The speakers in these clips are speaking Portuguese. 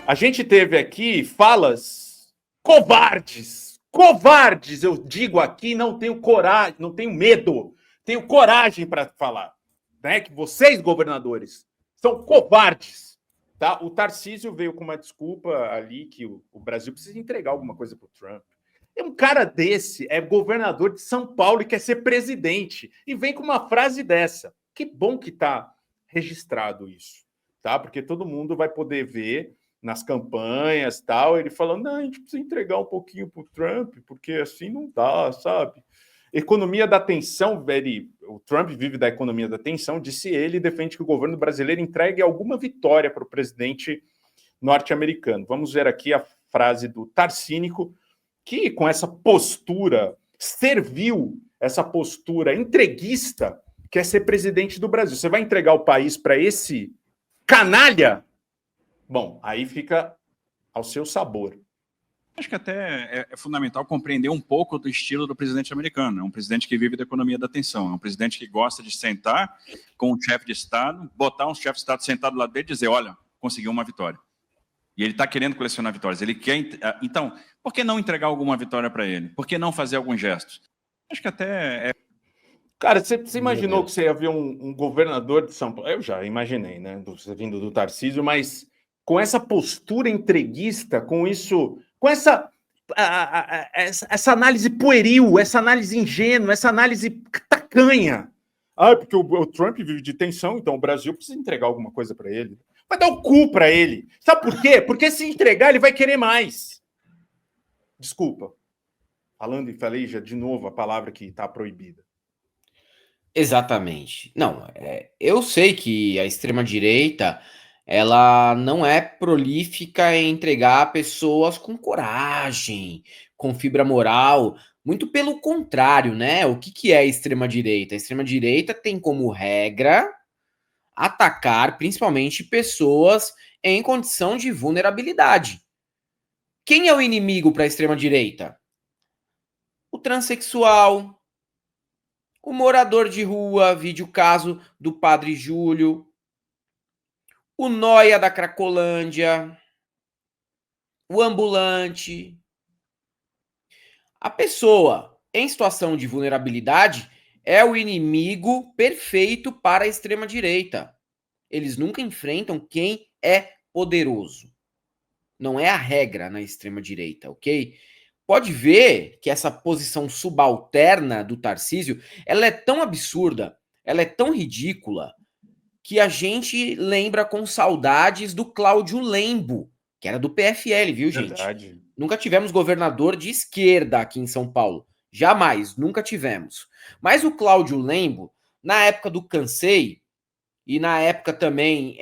A gente teve aqui falas covardes, eu digo aqui, não tenho coragem, não tenho medo, tenho coragem para falar, né? Que vocês, governadores, são covardes, tá? O Tarcísio veio com uma desculpa ali que o Brasil precisa entregar alguma coisa para o Trump. É um cara desse, é governador de São Paulo e quer ser presidente, e vem com uma frase dessa. Que bom que está registrado isso, tá? Porque todo mundo vai poder ver nas campanhas, tal, ele falando, não, a gente precisa entregar um pouquinho para o Trump, porque assim não dá, sabe? Economia da tensão, velho, o Trump vive da economia da tensão, disse ele, e defende que o governo brasileiro entregue alguma vitória para o presidente norte-americano. Vamos ver aqui a frase do Tarcínico, que com essa postura servil, essa postura entreguista, quer ser presidente do Brasil. Você vai entregar o país para esse canalha? Bom, aí fica ao seu sabor. Acho que até é fundamental compreender um pouco do estilo do presidente americano. É um presidente que vive da economia da tensão. É um presidente que gosta de sentar com um chefe de Estado, botar um chefe de Estado sentado do lado dele e dizer, olha, conseguiu uma vitória. E ele está querendo colecionar vitórias. Ele quer. Então, por que não entregar alguma vitória para ele? Por que não fazer alguns gestos? Acho que até Cara, você imaginou que você ia ver um governador de São Paulo? Eu já imaginei, né? Você vindo do Tarcísio, mas com essa postura entreguista, com isso, com essa análise pueril, essa análise ingênua, essa análise tacanha. Ah, porque o Trump vive de tensão, então o Brasil precisa entregar alguma coisa para ele. Vai dar o cu para ele. Sabe por quê? Porque se entregar, ele vai querer mais. Desculpa. Falando em faleja, de novo, a palavra que está proibida. Exatamente. Não, eu sei que a extrema-direita, ela não é prolífica em entregar pessoas com coragem, com fibra moral. Muito pelo contrário, né? O que é a extrema-direita? A extrema-direita tem como regra atacar principalmente pessoas em condição de vulnerabilidade. Quem é o inimigo para a extrema-direita? O transexual, o morador de rua, vide o caso do Padre Júlio, o nóia da Cracolândia, o ambulante. A pessoa em situação de vulnerabilidade é o inimigo perfeito para a extrema-direita. Eles nunca enfrentam quem é poderoso. Não é a regra na extrema-direita, ok? Pode ver que essa posição subalterna do Tarcísio, ela é tão absurda, ela é tão ridícula, que a gente lembra com saudades do Cláudio Lembo, que era do PFL, viu, gente? Verdade. Nunca tivemos governador de esquerda aqui em São Paulo. Jamais, nunca tivemos. Mas o Cláudio Lembo, na época do Cansei, e na época também,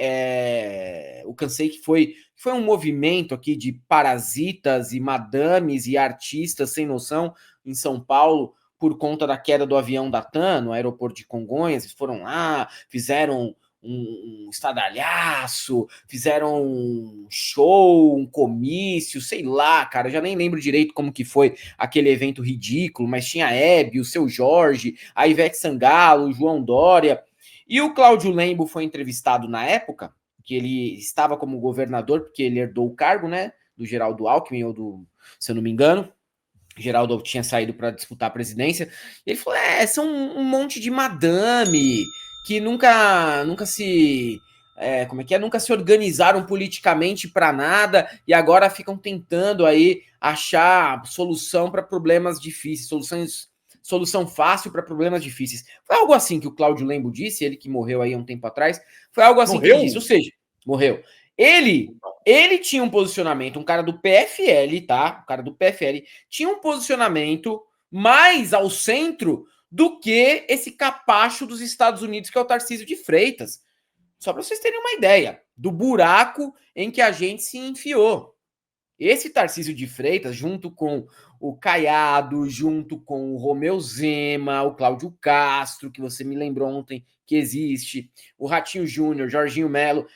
o Cansei que foi um movimento aqui de parasitas e madames e artistas sem noção em São Paulo por conta da queda do avião da TAM no aeroporto de Congonhas. Eles foram lá, fizeram um estadalhaço, fizeram um show, um comício, sei lá, cara, eu já nem lembro direito como que foi aquele evento ridículo, mas tinha a Hebe, o Seu Jorge, a Ivete Sangalo, o João Dória. E o Cláudio Lembo foi entrevistado na época, que ele estava como governador, porque ele herdou o cargo, né, do Geraldo Alckmin, ou do, se eu não me engano, Geraldo tinha saído para disputar a presidência. Ele falou, são um monte de madame, que nunca se... nunca se organizaram politicamente para nada, e agora ficam tentando aí achar solução para problemas difíceis, solução fácil para problemas difíceis. Foi algo assim que o Cláudio Lembo disse, ele que morreu aí há um tempo atrás. Foi algo assim que ele disse, ou seja, morreu. Ele tinha um posicionamento, um cara do PFL, tá? O cara do PFL tinha um posicionamento mais ao centro do que esse capacho dos Estados Unidos, que é o Tarcísio de Freitas. Só para vocês terem uma ideia do buraco em que a gente se enfiou. Esse Tarcísio de Freitas, junto com o Caiado, junto com o Romeu Zema, o Cláudio Castro, que você me lembrou ontem que existe, o Ratinho Júnior, Jorginho Melo,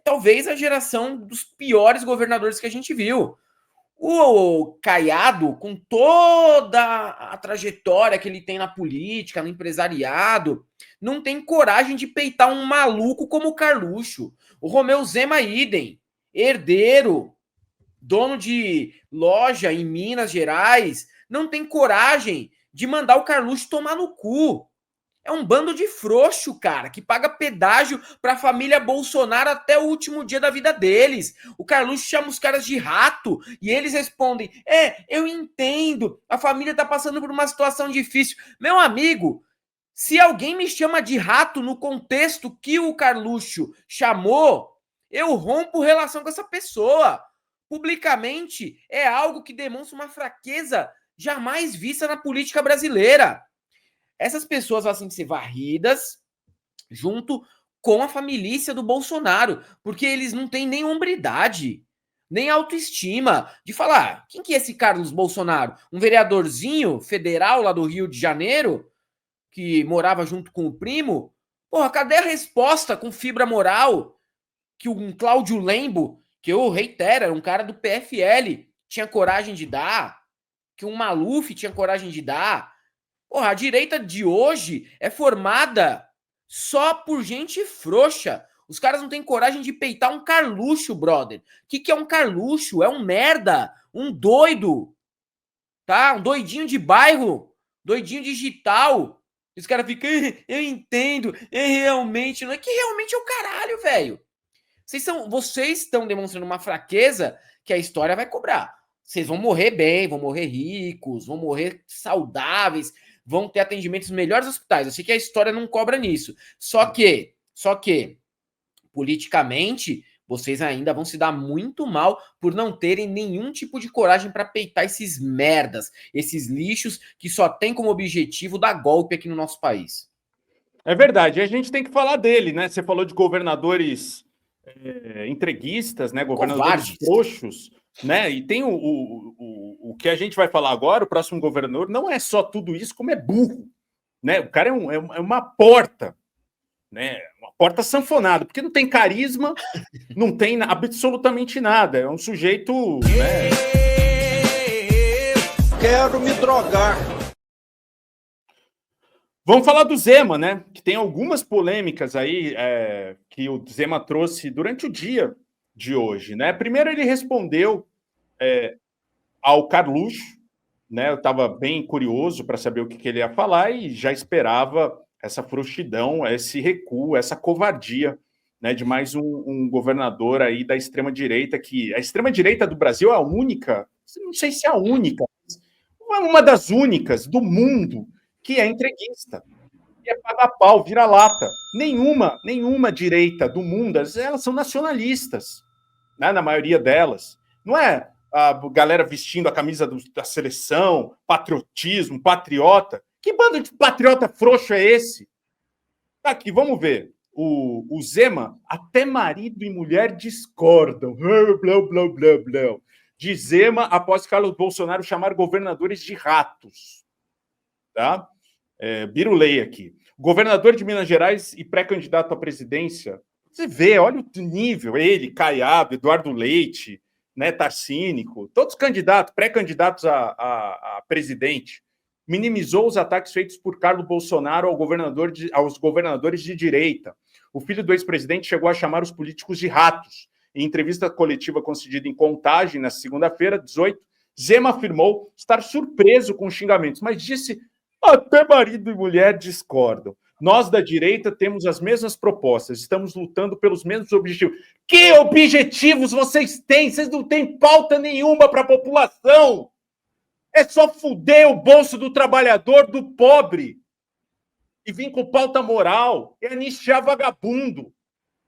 talvez a geração dos piores governadores que a gente viu. O Caiado, com toda a trajetória que ele tem na política, no empresariado, não tem coragem de peitar um maluco como o Carluxo. O Romeu Zema, idem. herdeiro, dono de loja em Minas Gerais, não tem coragem de mandar o Carluxo tomar no cu. É um bando de frouxo, cara, que paga pedágio pra família Bolsonaro até o último dia da vida deles. O Carluxo chama os caras de rato e eles respondem: eu entendo, a família tá passando por uma situação difícil. Meu amigo, se alguém me chama de rato no contexto que o Carluxo chamou, eu rompo relação com essa pessoa. Publicamente, é algo que demonstra uma fraqueza jamais vista na política brasileira. Essas pessoas vão assim ser varridas junto com a família do Bolsonaro, porque eles não têm nem hombridade, nem autoestima de falar: quem que é esse Carlos Bolsonaro? Um vereadorzinho federal lá do Rio de Janeiro, que morava junto com o primo? Porra, cadê a resposta com fibra moral que um Cláudio Lembo, que eu reitero, era um cara do PFL, tinha coragem de dar? Que um Maluf tinha coragem de dar? Porra, a direita de hoje é formada só por gente frouxa. Os caras não têm coragem de peitar um Carluxo, brother. O que é um Carluxo? É um merda, um doido, tá? Um doidinho de bairro, doidinho digital. Os caras ficam: eu entendo, realmente. Não é que realmente é o caralho, velho. Vocês estão demonstrando uma fraqueza que a história vai cobrar. Vocês vão morrer bem, vão morrer ricos, vão morrer saudáveis, vão ter atendimentos nos melhores hospitais. Eu sei que a história não cobra nisso. Só que, politicamente, vocês ainda vão se dar muito mal por não terem nenhum tipo de coragem para peitar esses merdas, esses lixos que só tem como objetivo dar golpe aqui no nosso país. É verdade. E a gente tem que falar dele, né? Você falou de governadores entreguistas, né? Governadores frouxos, né? E tem o que a gente vai falar agora, o próximo governador, não é só tudo isso, como é burro, né? O cara é uma porta, né? Uma porta sanfonada, porque não tem carisma, não tem absolutamente nada. É um sujeito, né? Quero me drogar. Vamos falar do Zema, né? Que tem algumas polêmicas aí que o Zema trouxe durante o dia de hoje, né? Primeiro, ele respondeu ao Carluxo, né? Eu estava bem curioso para saber o que ele ia falar e já esperava essa frouxidão, esse recuo, essa covardia, né? De mais um governador aí da extrema-direita, que a extrema-direita do Brasil é a única, não sei se é a única, uma das únicas do mundo que é entreguista, que é pagar pau, vira-lata. Nenhuma direita do mundo, elas são nacionalistas, né, na maioria delas. Não é a galera vestindo a camisa da seleção, patriotismo, patriota. Que bando de patriota frouxo é esse? Tá aqui, vamos ver. O Zema, até marido e mulher discordam. Blá, blá, blá, blá. De Zema após Carlos Bolsonaro chamar governadores de ratos. Tá? Birulei aqui. Governador de Minas Gerais e pré-candidato à presidência. Você vê, olha o nível. Ele, Caiado, Eduardo Leite, né, Tarcínico, todos candidatos, pré-candidatos a presidente. Minimizou os ataques feitos por Carlos Bolsonaro aos governadores de direita. O filho do ex-presidente chegou a chamar os políticos de ratos. Em entrevista coletiva concedida em Contagem, na segunda-feira, 18, Zema afirmou estar surpreso com os xingamentos, mas disse: até marido e mulher discordam. Nós da direita temos as mesmas propostas, estamos lutando pelos mesmos objetivos. Que objetivos vocês têm? Vocês não têm pauta nenhuma para a população. É só fuder o bolso do trabalhador, do pobre. E vir com pauta moral. É anistiar vagabundo.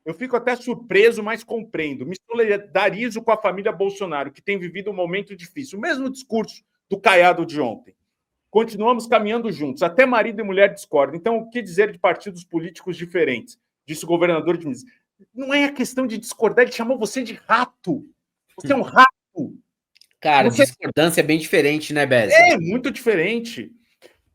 Eu fico até surpreso, mas compreendo. Me solidarizo com a família Bolsonaro, que tem vivido um momento difícil. O mesmo discurso do Caiado de ontem. Continuamos caminhando juntos. Até marido e mulher discordam. Então, o que dizer de partidos políticos diferentes? Disse o governador de Minas. Não é a questão de discordar, ele chamou você de rato. Você é um rato. Cara, discordância é bem diferente, né, Bez? É, muito diferente.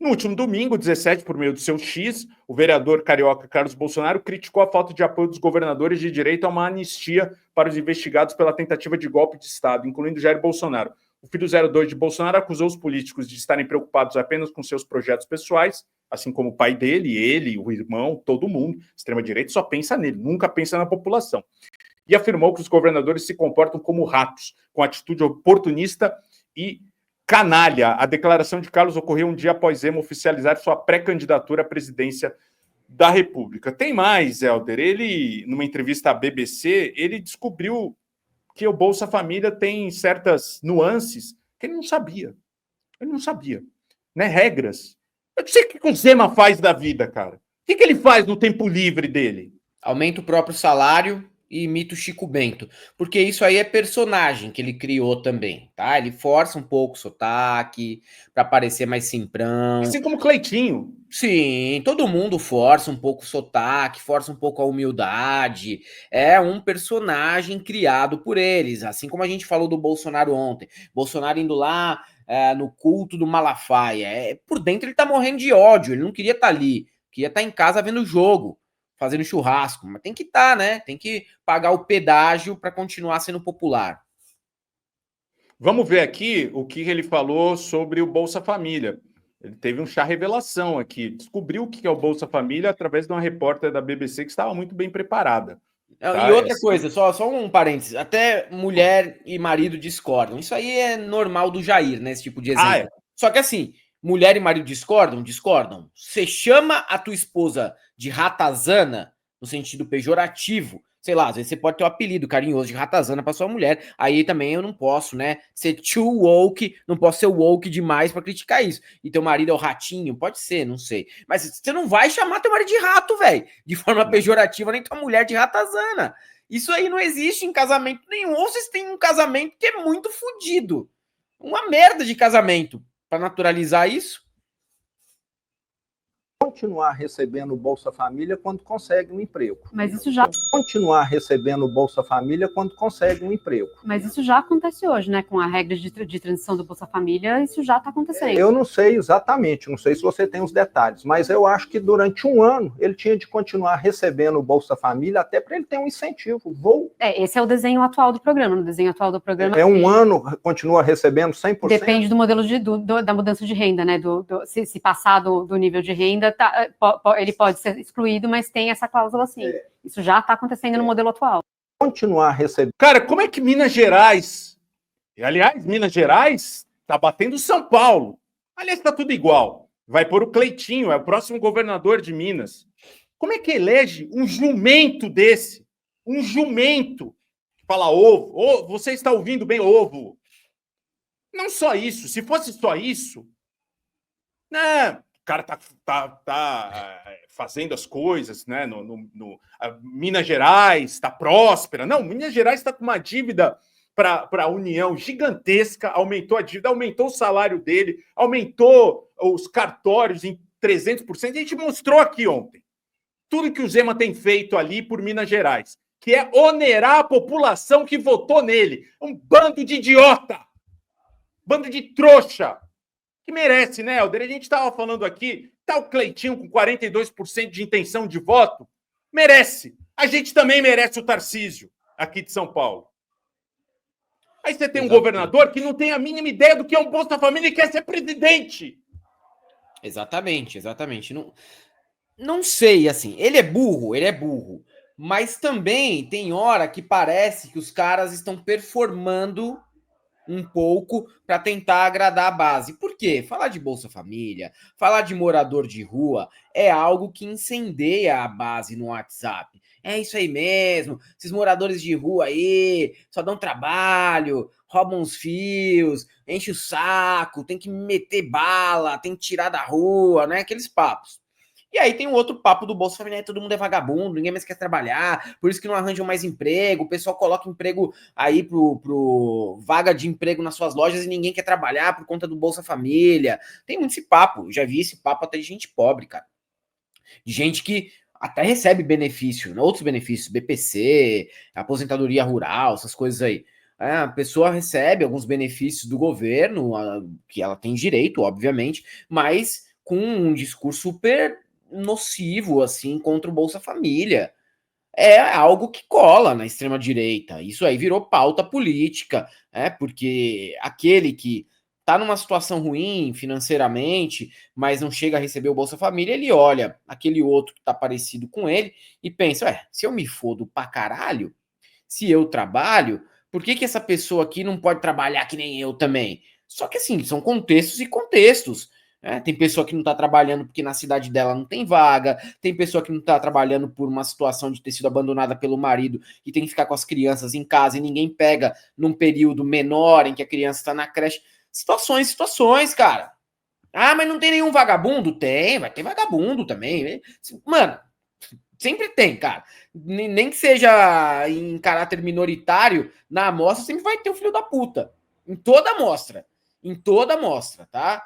No último domingo, 17, por meio do seu X, o vereador carioca Carlos Bolsonaro criticou a falta de apoio dos governadores de direita a uma anistia para os investigados pela tentativa de golpe de Estado, incluindo Jair Bolsonaro. O filho 02 de Bolsonaro acusou os políticos de estarem preocupados apenas com seus projetos pessoais, assim como o pai dele, ele, o irmão, todo mundo. A extrema-direita só pensa nele, nunca pensa na população. e afirmou que os governadores se comportam como ratos, com atitude oportunista e canalha. A declaração de Carlos ocorreu um dia após Zema oficializar sua pré-candidatura à presidência da República. Tem mais, Helder. Ele, numa entrevista à BBC, ele descobriu que o Bolsa Família tem certas nuances que ele não sabia. Ele não sabia. Né? Regras. Eu não sei o que o Zema faz da vida, cara. O que ele faz no tempo livre dele? Aumenta o próprio salário e imita o Chico Bento. Porque isso aí é personagem que ele criou também, tá? Ele força um pouco o sotaque para parecer mais simprão. Assim como o Cleitinho. Sim, todo mundo força um pouco o sotaque, força um pouco a humildade. É um personagem criado por eles, assim como a gente falou do Bolsonaro ontem. Bolsonaro indo lá no culto do Malafaia. Por dentro ele tá morrendo de ódio, ele não queria estar ali, queria estar em casa vendo o jogo, fazendo churrasco. Mas tem que estar, né? Tem que pagar o pedágio para continuar sendo popular. Vamos ver aqui o que ele falou sobre o Bolsa Família. Ele teve um chá revelação aqui. Descobriu o que é o Bolsa Família através de uma repórter da BBC que estava muito bem preparada. Tá? E outra coisa, só um parênteses. Até mulher e marido discordam. Isso aí é normal do Jair, né? Esse tipo de exemplo. É. Só que assim, mulher e marido discordam? Discordam. Você chama a tua esposa de ratazana, no sentido pejorativo, sei lá, às vezes você pode ter um apelido carinhoso de ratazana para sua mulher, aí também eu não posso, né, ser too woke, não posso ser woke demais para criticar isso. E teu marido é o ratinho? Pode ser, não sei. Mas você não vai chamar teu marido de rato, velho, de forma pejorativa, nem tua mulher de ratazana. Isso aí não existe em casamento nenhum. Ou vocês têm um casamento que é muito fodido. Uma merda de casamento para naturalizar isso. Continuar recebendo o Bolsa Família quando consegue um emprego. Mas isso já... Continuar recebendo o Bolsa Família quando consegue um emprego. Mas isso já acontece hoje, né? Com a regra de transição do Bolsa Família, isso já está acontecendo. Eu não sei exatamente, não sei se você tem os detalhes, mas eu acho que durante um ano ele tinha de continuar recebendo o Bolsa Família até para ele ter um incentivo. Esse é o desenho atual do programa. No desenho atual do programa... É um ano, continua recebendo 100%? Depende do modelo da mudança de renda, né? Se passar do nível de renda, ele pode ser excluído, mas tem essa cláusula assim. Isso já está acontecendo no modelo atual. Continuar recebendo. Cara, como é que Minas Gerais... E, aliás, Minas Gerais está batendo São Paulo. Aliás, está tudo igual. Vai pôr o Cleitinho, é o próximo governador de Minas. Como é que elege um jumento desse? Um jumento que fala ovo. Oh, você está ouvindo bem, ovo. Não só isso. Se fosse só isso... Né? O cara tá fazendo as coisas, né? Minas Gerais está próspera. Não, Minas Gerais está com uma dívida para a União gigantesca, aumentou a dívida, aumentou o salário dele, aumentou os cartórios em 300%. A gente mostrou aqui ontem tudo que o Zema tem feito ali por Minas Gerais, que é onerar a população que votou nele. Um bando de idiota! Bando de trouxa! Que merece, né, Helder? A gente estava falando aqui, tá o Cleitinho com 42% de intenção de voto? Merece. A gente também merece o Tarcísio, aqui de São Paulo. Aí você tem um governador que não tem a mínima ideia do que é um Bolsa Família e quer ser presidente. Exatamente. Não sei, assim, ele é burro, mas também tem hora que parece que os caras estão performando um pouco para tentar agradar a base. Por quê? Falar de Bolsa Família, falar de morador de rua é algo que incendeia a base no WhatsApp. É isso aí mesmo, esses moradores de rua aí só dão trabalho, roubam os fios, enche o saco, tem que meter bala, tem que tirar da rua, né? Aqueles papos. E aí tem um outro papo do Bolsa Família, todo mundo é vagabundo, ninguém mais quer trabalhar, por isso que não arranjam mais emprego, o pessoal coloca emprego aí pro vaga de emprego nas suas lojas e ninguém quer trabalhar por conta do Bolsa Família. Tem muito esse papo, já vi esse papo até de gente pobre, cara. De gente que até recebe benefício, outros benefícios, BPC, aposentadoria rural, essas coisas aí. A pessoa recebe alguns benefícios do governo, que ela tem direito, obviamente, mas com um discurso super nocivo, assim, contra o Bolsa Família. É algo que cola na extrema-direita. Isso aí virou pauta política, porque aquele que tá numa situação ruim financeiramente, mas não chega a receber o Bolsa Família, ele olha aquele outro que tá parecido com ele e pensa, se eu me fodo pra caralho, Se eu trabalho, por que essa pessoa aqui não pode trabalhar que nem eu também? Só que assim, são contextos e contextos. Tem pessoa que não está trabalhando porque na cidade dela não tem vaga, tem pessoa que não está trabalhando por uma situação de ter sido abandonada pelo marido e tem que ficar com as crianças em casa e ninguém pega num período menor em que a criança está na creche. Situações, cara. Ah, mas não tem nenhum vagabundo? Tem, vai ter vagabundo também. Mano, sempre tem, cara. Nem que seja em caráter minoritário, na amostra sempre vai ter o filho da puta. Em toda amostra, tá?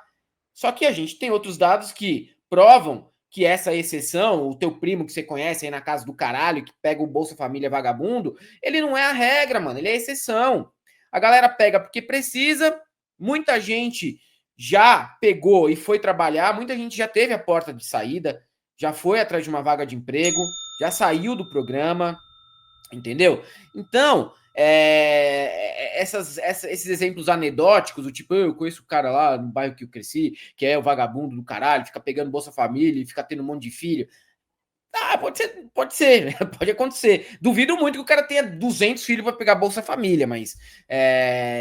Só que a gente tem outros dados que provam que essa exceção, o teu primo que você conhece aí na casa do caralho, que pega o Bolsa Família vagabundo, ele não é a regra, mano, ele é a exceção. A galera pega porque precisa, muita gente já pegou e foi trabalhar, muita gente já teve a porta de saída, já foi atrás de uma vaga de emprego, já saiu do programa, entendeu? Então, esses exemplos anedóticos, do tipo, eu conheço o cara lá no bairro que eu cresci, que é o vagabundo do caralho, fica pegando Bolsa Família e fica tendo um monte de filho. Pode ser, pode acontecer. Duvido muito que o cara tenha 200 filhos para pegar Bolsa Família, mas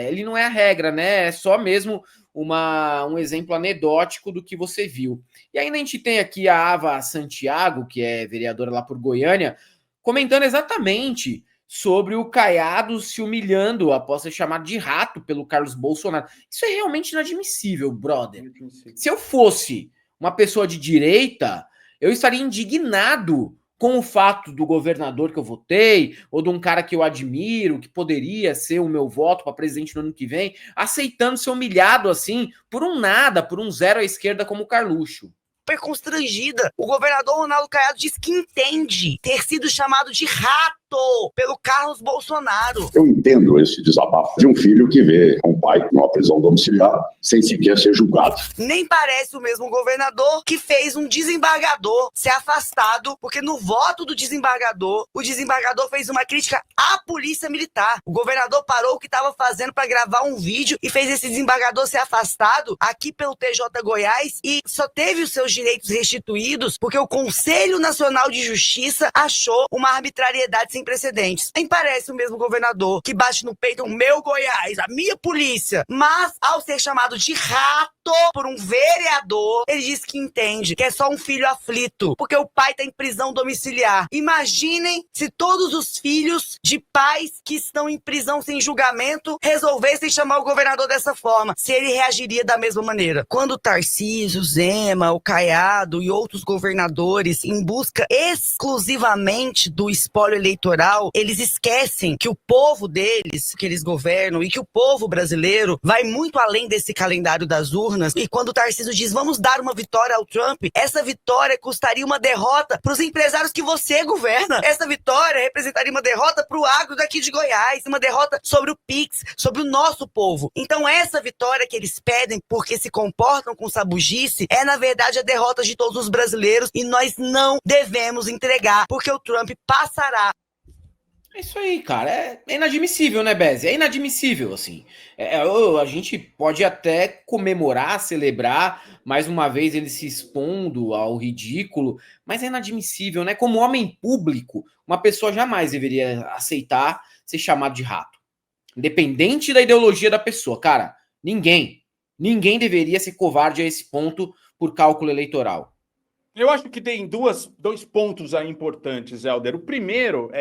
ele não é a regra, né? É só mesmo um exemplo anedótico do que você viu. E ainda a gente tem aqui a Ava Santiago, que é vereadora lá por Goiânia, comentando exatamente sobre o Caiado se humilhando após ser chamado de rato pelo Carlos Bolsonaro. Isso é realmente inadmissível, brother. Se eu fosse uma pessoa de direita, eu estaria indignado com o fato do governador que eu votei, ou de um cara que eu admiro, que poderia ser o meu voto para presidente no ano que vem, aceitando ser humilhado assim, por um nada, por um zero à esquerda como o Carluxo. Super constrangida. O governador Ronaldo Caiado diz que entende ter sido chamado de rato pelo Carlos Bolsonaro. Eu entendo esse desabafo de um filho que vê um pai numa prisão domiciliar sem sequer ser julgado. Nem parece o mesmo governador que fez um desembargador ser afastado, porque no voto do desembargador, o desembargador fez uma crítica à polícia militar. O governador parou o que estava fazendo para gravar um vídeo e fez esse desembargador ser afastado aqui pelo TJ Goiás e só teve os seus direitos restituídos porque o Conselho Nacional de Justiça achou uma arbitrariedade sem precedentes. Nem parece o mesmo governador que bate no peito o meu Goiás, a minha polícia, mas ao ser chamado de rato por um vereador, ele diz que entende, que é só um filho aflito, porque o pai está em prisão domiciliar. Imaginem se todos os filhos de pais que estão em prisão sem julgamento resolvessem chamar o governador dessa forma, se ele reagiria da mesma maneira. Quando o Tarcísio, Zema, o Caiado e outros governadores, em busca exclusivamente do espólio eleitoral, eles esquecem que o povo deles, que eles governam, e que o povo brasileiro vai muito além desse calendário das urnas. E quando o Tarcísio diz, vamos dar uma vitória ao Trump, essa vitória custaria uma derrota para os empresários que você governa. Essa vitória representaria uma derrota para o agro daqui de Goiás, uma derrota sobre o PIX, sobre o nosso povo. Então essa vitória que eles pedem porque se comportam com sabugice é, na verdade, a derrota de todos os brasileiros e nós não devemos entregar, porque o Trump passará. É isso aí, cara. É inadmissível, né, Bez? É inadmissível, assim. A gente pode até comemorar, celebrar, mais uma vez ele se expondo ao ridículo, mas é inadmissível, né? Como homem público, uma pessoa jamais deveria aceitar ser chamado de rato. Independente da ideologia da pessoa, cara. Ninguém deveria ser covarde a esse ponto por cálculo eleitoral. Eu acho que tem dois pontos aí importantes, Helder. O primeiro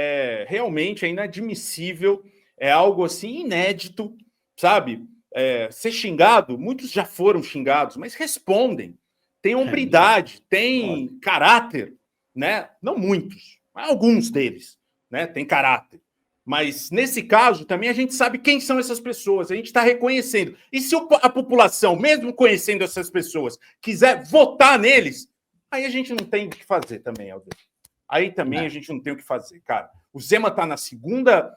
realmente é inadmissível, é algo assim inédito, sabe? Ser xingado, muitos já foram xingados, mas respondem, têm hombridade, têm caráter, né? Não muitos, mas alguns deles, né? Têm caráter. Mas nesse caso também a gente sabe quem são essas pessoas, a gente está reconhecendo. E se a população, mesmo conhecendo essas pessoas, quiser votar neles, aí a gente não tem o que fazer também, Helder. Aí também a gente não tem o que fazer, cara. O Zema está na segunda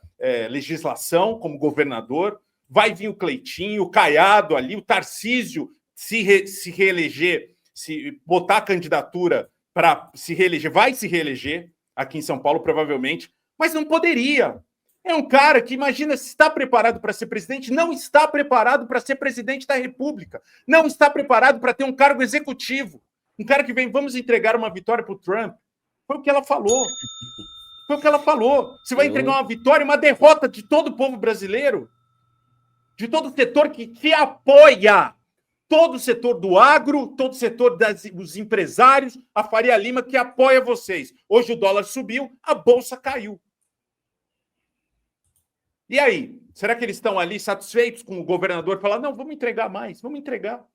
legislação como governador, vai vir o Cleitinho, o Caiado ali, o Tarcísio se reeleger, se botar a candidatura para se reeleger, vai se reeleger aqui em São Paulo, provavelmente, mas não poderia. É um cara que, imagina, se está preparado para ser presidente, não está preparado para ser presidente da República, não está preparado para ter um cargo executivo. Um cara que vem, vamos entregar uma vitória para o Trump. Foi o que ela falou. Foi o que ela falou. Você vai entregar uma vitória, uma derrota de todo o povo brasileiro, de todo o setor que te apoia. Todo o setor do agro, todo o setor dos empresários, a Faria Lima que apoia vocês. Hoje o dólar subiu, a bolsa caiu. E aí? Será que eles estão ali satisfeitos com o governador falar, não, vamos entregar mais, vamos entregar.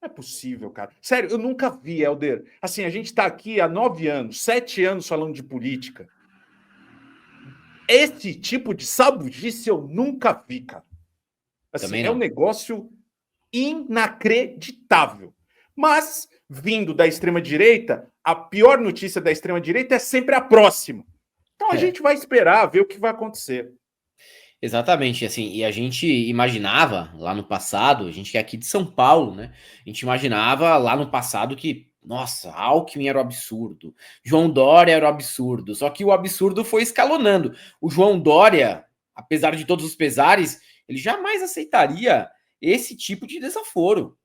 Não é possível, cara. Sério, eu nunca vi, Helder. Assim, a gente está aqui há 9 anos, 7 anos falando de política. Esse tipo de sabugice eu nunca vi, cara. Assim, é um negócio inacreditável. Mas, vindo da extrema-direita, a pior notícia da extrema-direita é sempre a próxima. Então a gente vai esperar, ver o que vai acontecer. Exatamente, assim, e a gente imaginava lá no passado, a gente que é aqui de São Paulo, né? A gente imaginava lá no passado que, nossa, Alckmin era o absurdo, João Dória era o absurdo, só que o absurdo foi escalonando. O João Dória, apesar de todos os pesares, ele jamais aceitaria esse tipo de desaforo.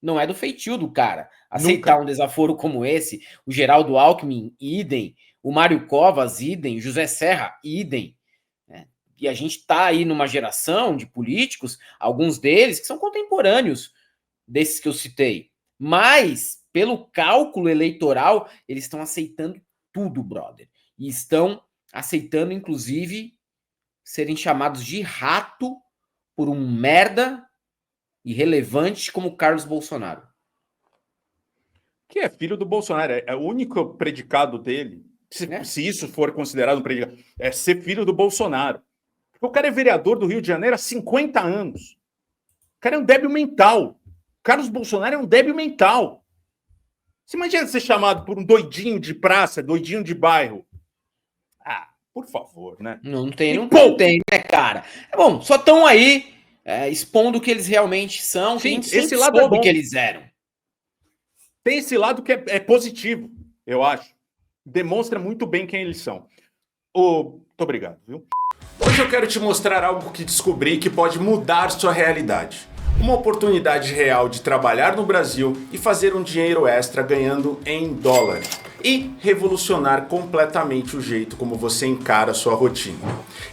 Não é do feitio do cara aceitar um desaforo como esse. O Geraldo Alckmin, idem. O Mário Covas, idem. José Serra, idem. E a gente está aí numa geração de políticos, alguns deles que são contemporâneos desses que eu citei. Mas, pelo cálculo eleitoral, eles estão aceitando tudo, brother. E estão aceitando, inclusive, serem chamados de rato por um merda irrelevante como Carlos Bolsonaro. Que é filho do Bolsonaro. É o único predicado dele, se isso for considerado um predicado, é ser filho do Bolsonaro. O cara é vereador do Rio de Janeiro há 50 anos. O cara é um débil mental. Carlos Bolsonaro é um débil mental. Você imagina ser chamado por um doidinho de praça, doidinho de bairro? Ah, por favor, né? Não tem, né, cara? Bom, só estão aí expondo o que eles realmente são. Sim, esse lado soube que eles eram. Tem esse lado que é positivo, eu acho. Demonstra muito bem quem eles são. Muito obrigado, viu? Hoje eu quero te mostrar algo que descobri que pode mudar sua realidade. Uma oportunidade real de trabalhar no Brasil e fazer um dinheiro extra ganhando em dólar. E revolucionar completamente o jeito como você encara a sua rotina.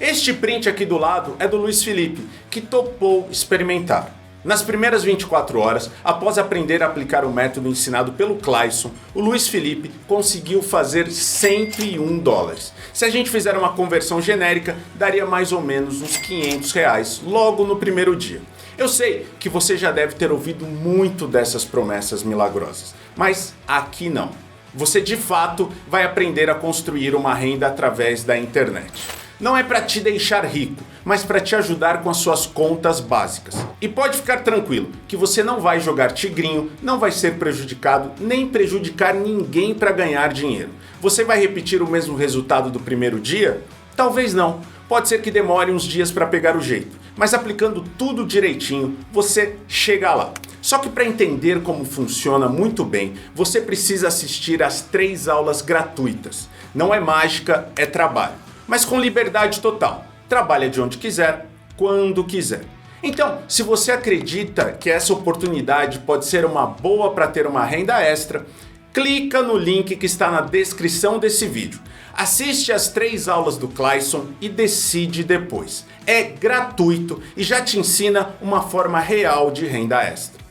Este print aqui do lado é do Luiz Felipe, que topou experimentar. Nas primeiras 24 horas, após aprender a aplicar o método ensinado pelo Clayson, o Luiz Felipe conseguiu fazer 101 dólares. Se a gente fizer uma conversão genérica, daria mais ou menos uns 500 reais logo no primeiro dia. Eu sei que você já deve ter ouvido muito dessas promessas milagrosas, mas aqui não. Você de fato vai aprender a construir uma renda através da internet. Não é para te deixar rico, mas para te ajudar com as suas contas básicas. E pode ficar tranquilo que você não vai jogar tigrinho, não vai ser prejudicado, nem prejudicar ninguém para ganhar dinheiro. Você vai repetir o mesmo resultado do primeiro dia? Talvez não. Pode ser que demore uns dias para pegar o jeito, mas aplicando tudo direitinho, você chega lá. Só que para entender como funciona muito bem, você precisa assistir às 3 aulas gratuitas. Não é mágica, é trabalho. Mas com liberdade total. Trabalha de onde quiser, quando quiser. Então, se você acredita que essa oportunidade pode ser uma boa para ter uma renda extra, clica no link que está na descrição desse vídeo. Assiste as 3 aulas do Clayson e decide depois. É gratuito e já te ensina uma forma real de renda extra.